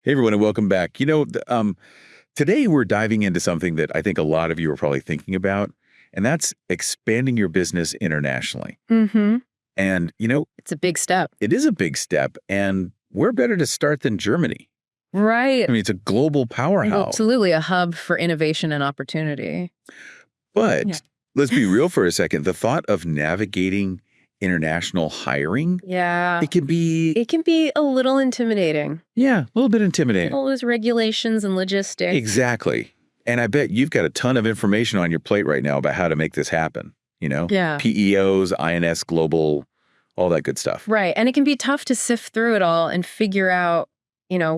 Hey, everyone, and welcome back. Today we're diving into something that I think a lot of you are probably thinking about, and that's expanding your business internationally. Mm-hmm. And, It's a big step. it is a big step, and where better to start than Germany? Right. I mean, it's a global powerhouse. Absolutely a hub for innovation and opportunity. But Yeah. let's be real for a second. The thought of navigating international hiring, Yeah. it can be, It can be a little intimidating. a little bit intimidating. All those regulations and logistics. Exactly. And I bet you've got a ton of information on your plate right now about how to make this happen. Yeah. PEOs, INS Global, all that good stuff. Right. And it can be tough to sift through it all and figure out,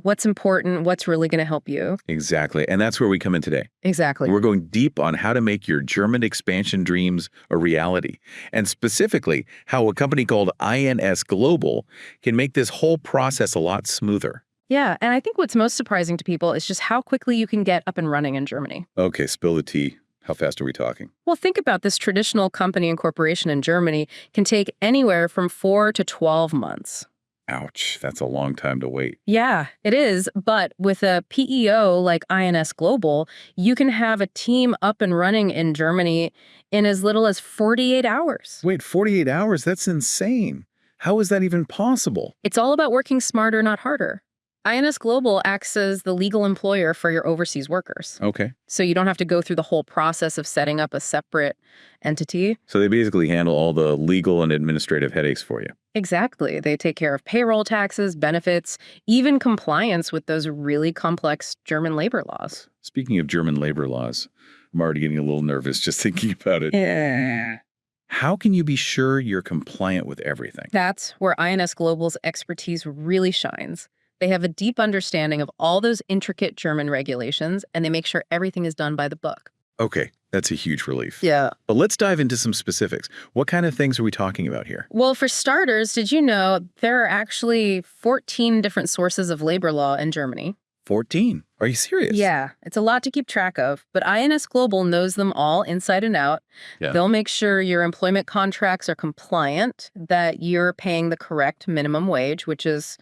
what's important, what's really going to help you. Exactly. And that's where we come in today. Exactly. We're going deep on how to make your German expansion dreams a reality, and specifically how a company called INS Global can make this whole process a lot smoother. Yeah. And I think what's most surprising to people is just how quickly you can get up and running in Germany. Okay, spill the tea. How fast are we talking? Well, think about this traditional company incorporation in Germany can take anywhere from 4 to 12 months. Ouch, that's a long time to wait. Yeah, it is. But with a PEO like INS Global, you can have a team up and running in Germany in as little as 48 hours. Wait, 48 hours? That's insane. How is that even possible? It's all about working smarter, not harder. INS Global acts as the legal employer for your overseas workers. Okay. So you don't have to go through the whole process of setting up a separate entity. So they basically handle all the legal and administrative headaches for you. Exactly. They take care of payroll taxes, benefits, even compliance with those really complex German labor laws. Speaking of German labor laws, I'm already getting a little nervous just thinking about it. Yeah. How can you be sure you're compliant with everything? That's where INS Global's expertise really shines. They have a deep understanding of all those intricate German regulations, and they make sure everything is done by the book. Okay, that's a huge relief. Yeah. But let's dive into some specifics. What kind of things are we talking about here? Well, for starters, did you know there are actually 14 different sources of labor law in Germany? 14. Are you serious? Yeah, it's a lot to keep track of, but INS Global knows them all inside and out. Yeah. They'll make sure your employment contracts are compliant, that you're paying the correct minimum wage, which is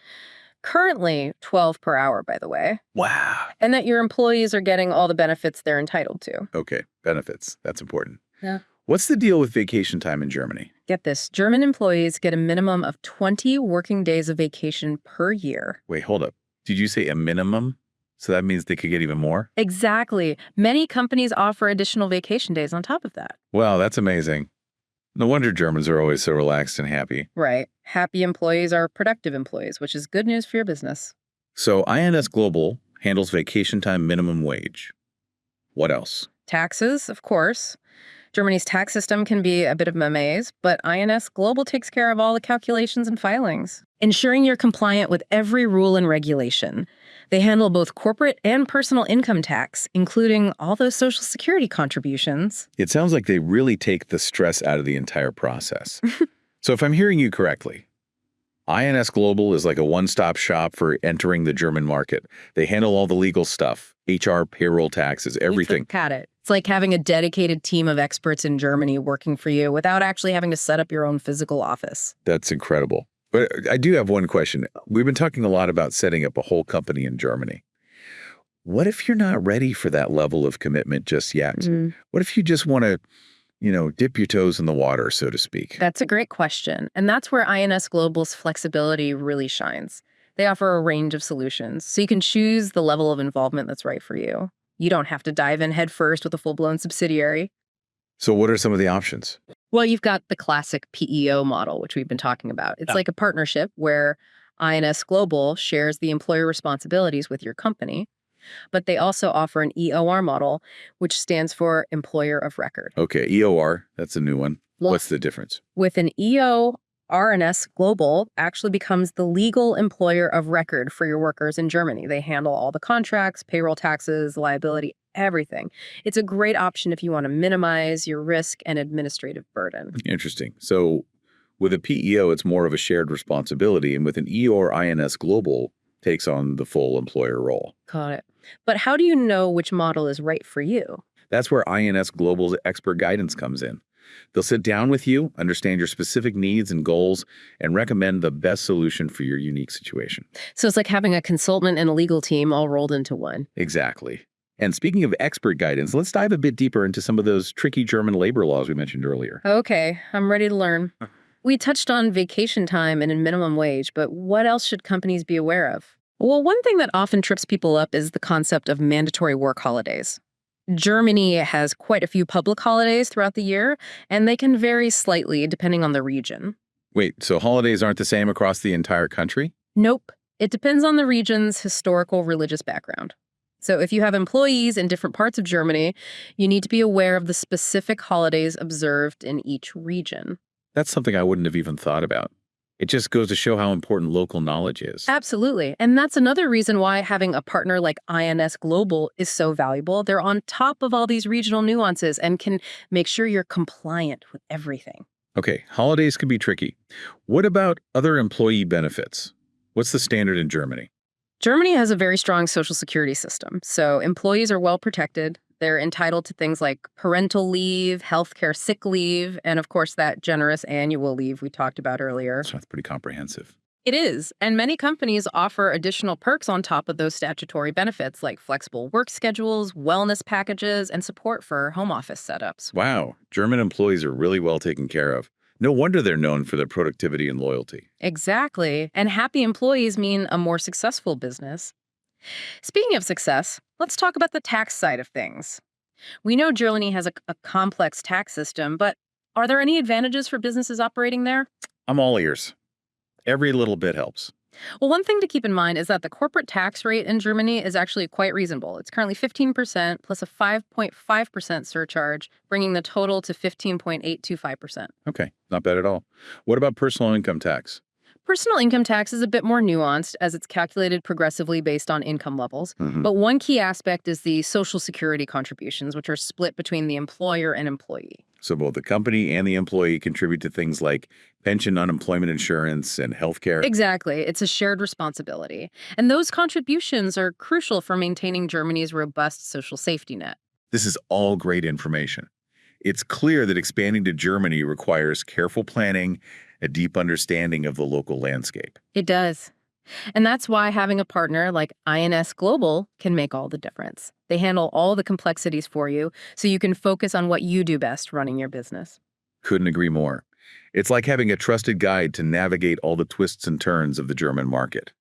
currently 12 per hour, by the way. Wow. And that your employees are getting all the benefits they're entitled to. Okay, benefits. That's important. Yeah. What's the deal with vacation time in Germany? Get this, German employees get a minimum of 20 working days of vacation per year. Wait, hold up. Did you say a minimum? So that means they could get even more? Exactly. Many companies offer additional vacation days on top of that. Wow, that's amazing. No wonder Germans are always so relaxed and happy. Right. Happy employees are productive employees, which is good news for your business. So INS Global handles vacation time minimum wage. What else? Taxes, of course. Germany's tax system can be a bit of a maze, but INS Global takes care of all the calculations and filings, ensuring you're compliant with every rule and regulation. They handle both corporate and personal income tax, including all those Social Security contributions. It sounds like they really take the stress out of the entire process. So if I'm hearing you correctly, INS Global is like a one-stop shop for entering the German market. They handle all the legal stuff, HR, payroll, taxes, everything. Got it. It's like having a dedicated team of experts in Germany working for you without actually having to set up your own physical office. That's incredible. But I do have one question. We've been talking a lot about setting up a whole company in Germany. What if you're not ready for that level of commitment just yet? What if you just want to, dip your toes in the water, so to speak? That's a great question. And that's where INS Global's flexibility really shines. They offer a range of solutions, so you can choose the level of involvement that's right for you. You don't have to dive in headfirst with a full-blown subsidiary. So what are some of the options? Well, you've got the classic PEO model, which we've been talking about. It's like a partnership where INS Global shares the employer responsibilities with your company. But they also offer an EOR model, which stands for Employer of Record. Okay, EOR, that's a new one. What's the difference? With an EO, INS Global actually becomes the legal employer of record for your workers in Germany. They handle all the contracts, payroll taxes, liability, everything. It's a great option if you want to minimize your risk and administrative burden. Interesting. So with a PEO, it's more of a shared responsibility, and with an EOR, INS Global takes on the full employer role. Got it. But how do you know which model is right for you? That's where INS Global's expert guidance comes in. They'll sit down with you, understand your specific needs and goals, and recommend the best solution for your unique situation. So it's like having a consultant and a legal team all rolled into one. Exactly. And speaking of expert guidance, let's dive a bit deeper into some of those tricky German labor laws we mentioned earlier. Okay, I'm ready to learn. We touched on vacation time and minimum wage, but what else should companies be aware of? Well, one thing that often trips people up is the concept of mandatory work holidays. Germany has quite a few public holidays throughout the year, and they can vary slightly depending on the region. Wait, so holidays aren't the same across the entire country? Nope. It depends on the region's historical religious background. So if you have employees in different parts of Germany, you need to be aware of the specific holidays observed in each region. That's something I wouldn't have even thought about. It just goes to show how important local knowledge is. Absolutely. And that's another reason why having a partner like INS Global is so valuable. They're on top of all these regional nuances and can make sure you're compliant with everything. Okay, holidays can be tricky. What about other employee benefits? What's the standard in Germany? Germany has a very strong social security system, so employees are well protected. They're entitled to things like parental leave, healthcare sick leave, and of course that generous annual leave we talked about earlier. So that's pretty comprehensive. It is, and many companies offer additional perks on top of those statutory benefits like flexible work schedules, wellness packages, and support for home office setups. Wow, German employees are really well taken care of. No wonder they're known for their productivity and loyalty. Exactly, and happy employees mean a more successful business. Speaking of success, let's talk about the tax side of things. We know Germany has a complex tax system, but are there any advantages for businesses operating there? I'm all ears. Every little bit helps. Well, one thing to keep in mind is that the corporate tax rate in Germany is actually quite reasonable. It's currently 15% plus a 5.5% surcharge, bringing the total to 15.825%. Okay, not bad at all. What about personal income tax? Personal income tax is a bit more nuanced as it's calculated progressively based on income levels. Mhm. But one key aspect is the Social Security contributions, which are split between the employer and employee. So both the company and the employee contribute to things like pension, unemployment insurance, and healthcare. Exactly. It's a shared responsibility. And those contributions are crucial for maintaining Germany's robust social safety net. This is all great information. It's clear that expanding to Germany requires careful planning, a deep understanding of the local landscape. It does. And that's why having a partner like INS Global can make all the difference. They handle all the complexities for you so you can focus on what you do best running your business. Couldn't agree more. It's like having a trusted guide to navigate all the twists and turns of the German market.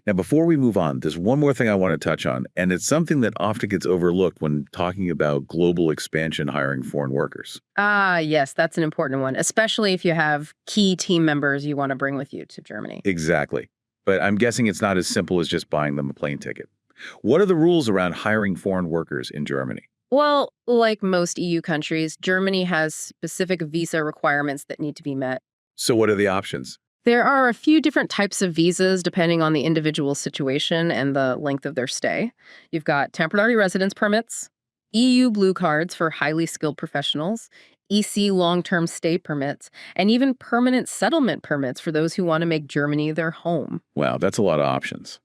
Now, before we move on, there's one more thing I want to touch on, and it's something that often gets overlooked when talking about global expansion hiring foreign workers. Ah, yes, that's an important one, especially if you have key team members you want to bring with you to Germany. Exactly. But I'm guessing it's not as simple as just buying them a plane ticket. What are the rules around hiring foreign workers in Germany? Well, like most EU countries, Germany has specific visa requirements that need to be met. So what are the options? There are a few different types of visas depending on the individual situation and the length of their stay. You've got temporary residence permits, EU blue cards for highly skilled professionals, EC long-term stay permits, and even permanent settlement permits for those who want to make Germany their home. Wow, that's a lot of options.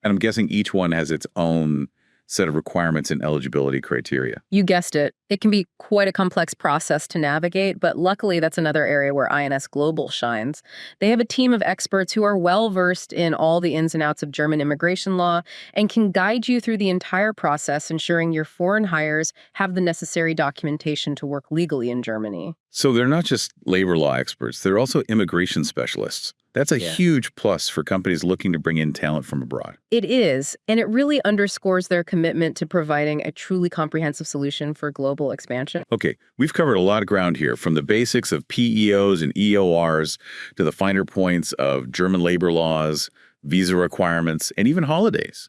And I'm guessing each one has its own set of requirements and eligibility criteria. You guessed it. It can be quite a complex process to navigate, but luckily that's another area where INS Global shines. They have a team of experts who are well-versed in all the ins and outs of German immigration law and can guide you through the entire process, ensuring your foreign hires have the necessary documentation to work legally in Germany. So they're not just labor law experts, they're also immigration specialists. That's a huge plus for companies looking to bring in talent from abroad. It is, and it really underscores their commitment to providing a truly comprehensive solution for global expansion. Okay, we've covered a lot of ground here, from the basics of PEOs and EORs to the finer points of German labor laws, visa requirements, and even holidays.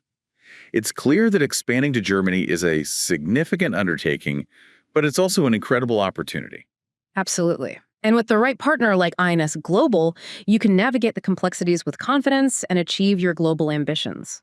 It's clear that expanding to Germany is a significant undertaking, but it's also an incredible opportunity. Absolutely. And with the right partner like INS Global, you can navigate the complexities with confidence and achieve your global ambitions.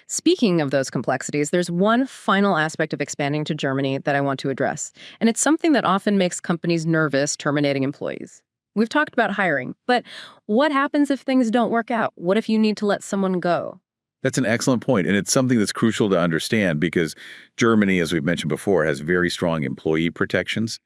Speaking of those complexities, there's one final aspect of expanding to Germany that I want to address, and it's something that often makes companies nervous terminating employees. We've talked about hiring, but what happens if things don't work out? What if you need to let someone go? That's an excellent point, and it's something that's crucial to understand because Germany, as we've mentioned before, has very strong employee protections.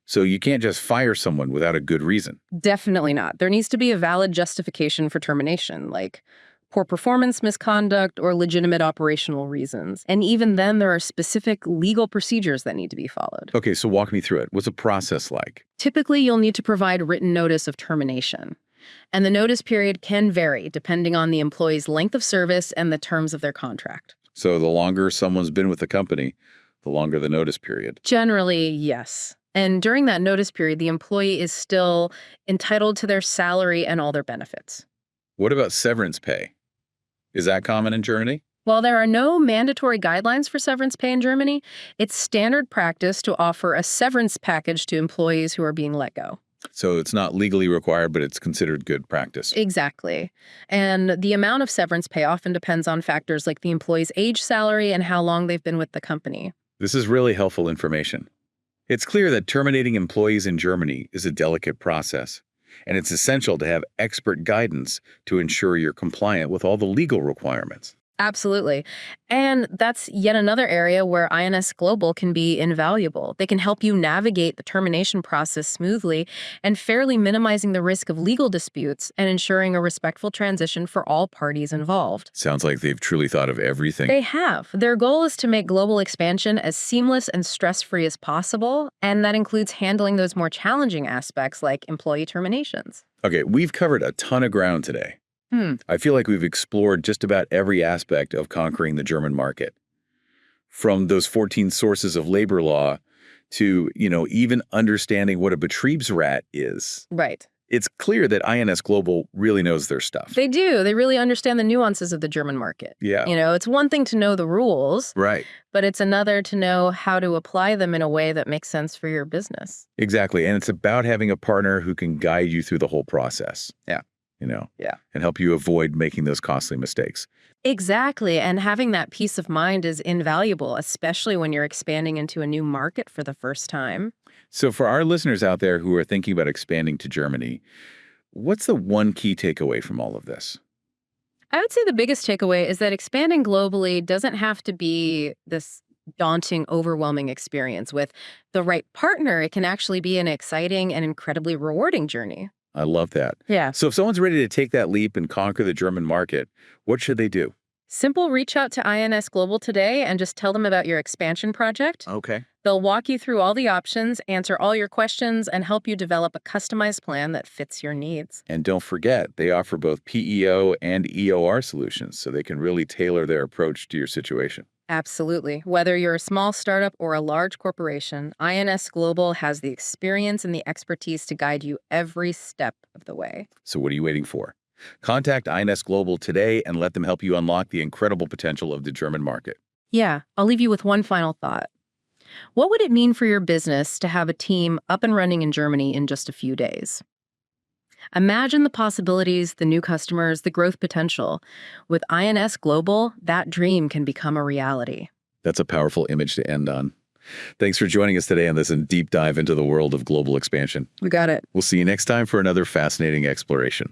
So you can't just fire someone without a good reason. Definitely not. There needs to be a valid justification for termination, like poor performance, misconduct, or legitimate operational reasons. And even then, there are specific legal procedures that need to be followed. Okay, so walk me through it. What's a process like? Typically, you'll need to provide written notice of termination. And the notice period can vary depending on the employee's length of service and the terms of their contract. So the longer someone's been with the company, the longer the notice period. Generally, yes. And during that notice period, the employee is still entitled to their salary and all their benefits. What about severance pay? Is that common in Germany? While there are no mandatory guidelines for severance pay in Germany, it's standard practice to offer a severance package to employees who are being let go. So it's not legally required, but it's considered good practice. Exactly. And the amount of severance pay often depends on factors like the employee's age, salary, and how long they've been with the company. This is really helpful information. It's clear that terminating employees in Germany is a delicate process, and it's essential to have expert guidance to ensure you're compliant with all the legal requirements. Absolutely. And that's yet another area where INS Global can be invaluable. They can help you navigate the termination process smoothly and fairly minimizing the risk of legal disputes and ensuring a respectful transition for all parties involved. Sounds like they've truly thought of everything. They have. Their goal is to make global expansion as seamless and stress-free as possible, and that includes handling those more challenging aspects like employee terminations. Okay, we've covered a ton of ground today. I feel like we've explored just about every aspect of conquering the German market. From those 14 sources of labor law to, even understanding what a Betriebsrat is. Right. It's clear that INS Global really knows their stuff. They do. They really understand the nuances of the German market. Yeah. It's one thing to know the rules, Right. but it's another to know how to apply them in a way that makes sense for your business. Exactly. And it's about having a partner who can guide you through the whole process. Yeah. Yeah. And help you avoid making those costly mistakes. Exactly. And having that peace of mind is invaluable, especially when you're expanding into a new market for the first time. So for our listeners out there who are thinking about expanding to Germany, what's the one key takeaway from all of this? I would say the biggest takeaway is that expanding globally doesn't have to be this daunting, overwhelming experience. With the right partner, it can actually be an exciting and incredibly rewarding journey. I love that. Yeah. So if someone's ready to take that leap and conquer the German market, what should they do? Simple, reach out to INS Global today and just tell them about your expansion project. Okay. They'll walk you through all the options, answer all your questions, and help you develop a customized plan that fits your needs. And don't forget, they offer both PEO and EOR solutions, so they can really tailor their approach to your situation. Absolutely. Whether you're a small startup or a large corporation, INS Global has the experience and the expertise to guide you every step of the way. So what are you waiting for? Contact INS Global today and let them help you unlock the incredible potential of the German market. Yeah, I'll leave you with one final thought. What would it mean for your business to have a team up and running in Germany in just a few days? Imagine the possibilities, the new customers, the growth potential. With INS Global, that dream can become a reality. That's a powerful image to end on. Thanks for joining us today on this deep dive into the world of global expansion. We got it. We'll see you next time for another fascinating exploration.